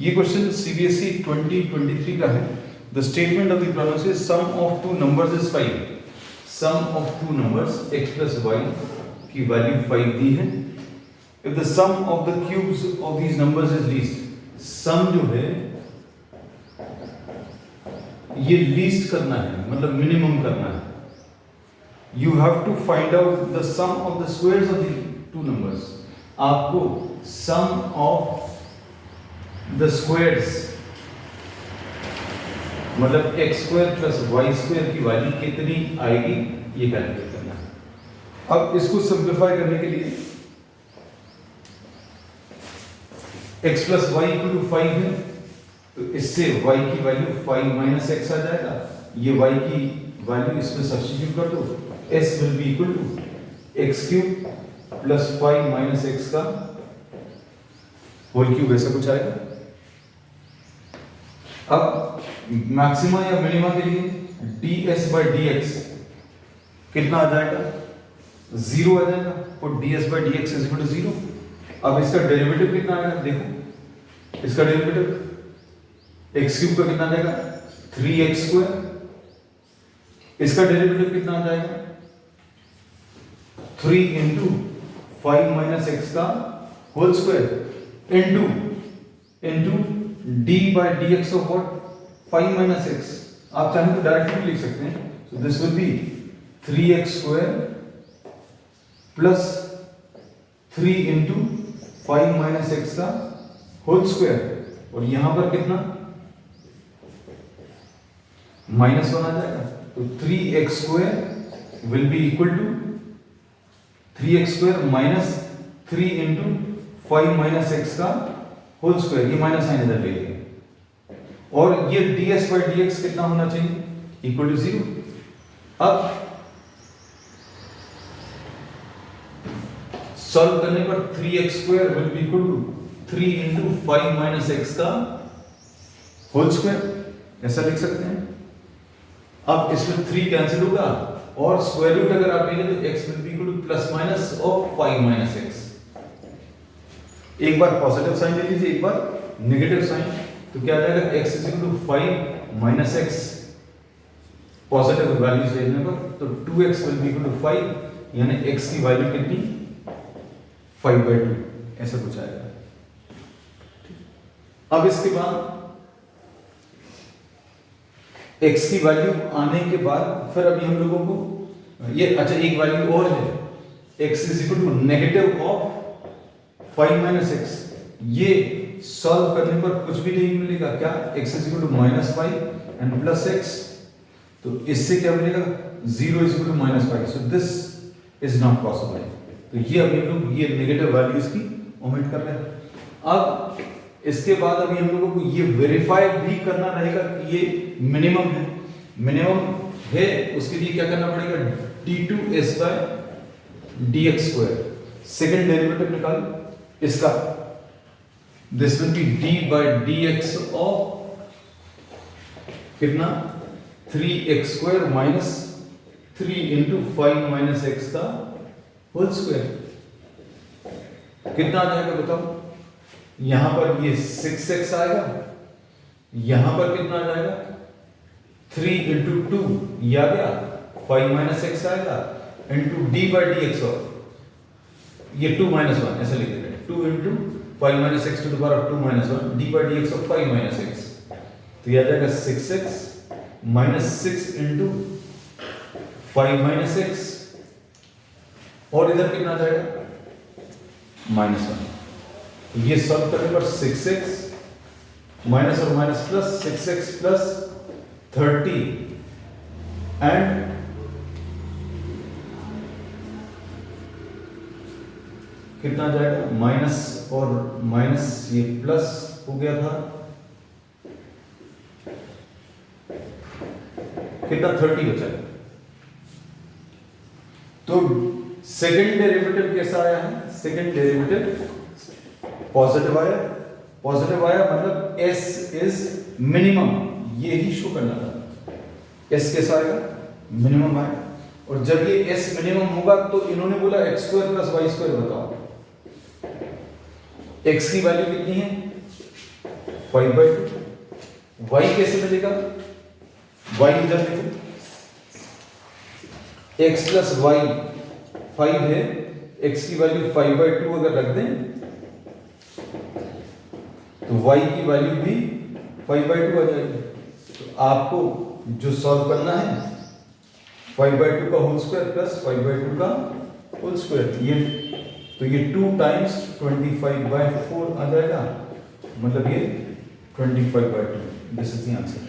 ये question CBSE 2023 का है। The statement of the problem is sum of two numbers is 5। Sum of two numbers x plus y की value 5 दी है। If the sum of the cubes of these numbers is least, sum जो है ये least करना है, मतलब minimum करना है। You have to find out the sum of the squares of the two numbers. आपको सम ऑफ द स्क्वायर्स मतलब x square plus y square की वैल्यू कितनी आएगी ये कैलकुलेट करना है। अब इसको सिंप्लीफाई करने के लिए x plus Y equal to 5 है, तो इससे y की वैल्यू 5 माइनस एक्स आ जाएगा। ये y की वैल्यू इसमें सब्स्टिट्यूट कर दो, s will be equal to X cube plus 5 minus X का होल क्यूब, ऐसा कुछ आएगा। अब मैक्सिमा या मिनिमा के लिए ds by dx कितना आ जाएगा? 0 आ जाएगा। और ds by dx is equal to 0। अब इसका डेरिवेटिव कितना आएगा देखो, इसका डेरिवेटिव x क्यूब का कितना आ जाएगा? 3x square. इसका डेरिवेटिव कितना आ जाएगा? 3 इंटू 5 माइनस एक्स का whole square into d by dx of what? 5 minus x। आप चाहें तो डायरेक्टली लिख सकते हैं। So this will be 3x square plus 3 into 5 minus x का होल स्क्वायर, और यहां पर कितना? -1 आ जाएगा। तो 3x square will be equal to 3x square minus 3 into 5 minus x का होल स्क्वायर। ये माइनस साइन इधर ले लेंगे, और ये ds by dx कितना होना चाहिए? Equal to 0। अब सॉल्व करने पर 3x square will be equal to 3 into 5 minus X का होल स्क्वायर, ऐसा लिख सकते हैं। अब इसमें 3 कैंसिल होगा, और स्क्वायर रूट अगर आप लेंगे तो x will be equal two plus minus of 5 minus x. एक बार पॉजिटिव साइन ले लीजिए, एक बार नेगेटिव साइन, तो क्या आ जाएगा? x is equal to 5 minus X. Positive values लेने पर तो 2x will be equal to 5, यानी x की वैल्यू कितनी? 5/2, ऐसा कुछ आएगा। अब इसके बाद x की वैल्यू आने के बाद फिर अभी हम लोगों को ये अच्छा एक वैल्यू और है, x is equal to negative of 5 minus X. ये सॉल्व करने पर कुछ भी नहीं मिलेगा। क्या? x is equal to -5 and plus x, तो इससे क्या मिलेगा? 0 is equal to -5। So this is not possible. तो ये अभी हम लोग ये नेगेटिव वैल्यूज की ओमिट कर रहे हैं। अब इसके बाद अभी हम लोगों को ये वेरीफाई भी करना रहेगा कि ये मिनिमम है। मिनिमम है उसके लिए क्या करना पड़ेगा? d2s by dx square. Second derivative निकालो इसका, this will be d by dx of कितना? 3x square minus 3 into 5 minus X का होल स्क्वायर। कितना आ जाएगा बताओ? यहां पर ये 6x आएगा, यहां पर कितना आ जाएगा? 3 इंटू 2 ये आ गया, 5 माइनस एक्स आएगा into d by dx of ये 2 माइनस 1, ऐसा लिख देंगे। 2 into 5 minus X to the power of 2 minus 1 d by dx of 5 minus X, तो ये आ जाएगा 6x minus 6 into 5 minus x, और इधर कितना आ जाएगा? -1। तो ये सॉल्व करने पर 6x माइनस और minus plus 6x plus 30 and कितना आ जाएगा? माइनस और माइनस ये प्लस हो गया था, कितना? 30 बचा। तो सेकंड डेरिवेटिव कैसा आया है? सेकंड डेरिवेटिव पॉजिटिव आया। पॉजिटिव आया मतलब s इज मिनिमम, ये ही शो करना था। s कैसा आएगा? मिनिमम आएगा। और जब ये s मिनिमम होगा तो इन्होंने बोला x square plus y square बताओ। x की वैल्यू कितनी है? 5/2। y कैसे मिलेगा? y इधर देखो, x प्लस वाई 5 है, x की वैल्यू 5/2 अगर रख दें तो y की वैल्यू भी 5/2 आ जाएगी। तो आपको जो सॉल्व करना है 5/2 का होल स्क्वायर प्लस 5/2 का होल स्क्वायर, ये 2 टाइम्स 25/4 आ जाएगा, मतलब ये 25/2। This is the answer.